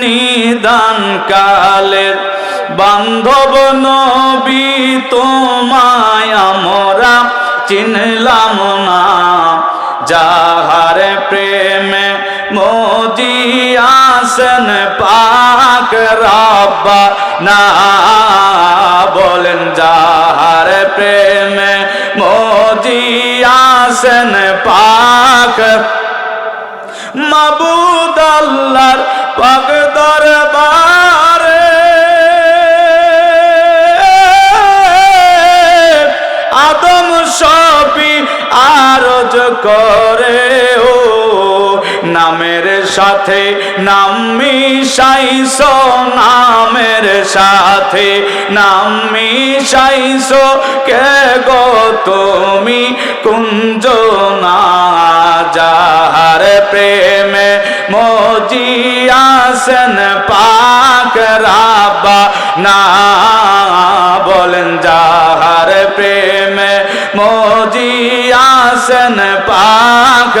নিদান কালের বান্ধব নবী তোমায় আমরা চিনলাম না, যাহার প্রেমে মজিয়াছেন পাক রব্বানা। বলেন যাহার প্রেমে মজিয়াছেন পাক মাবুদ আল্লাহর পাক দরবারে আদম শফি আরজ করে ও নামের সাথে নাম মিশাইছো, নামের সাথে নাম মিশাইছো কে গো তুমি কুঞ্জনা। যাহার প্রেমে মজিয়াছেন পাক রব্বানা। বলেন যাহার প্রেমে মজিয়াছেন পাক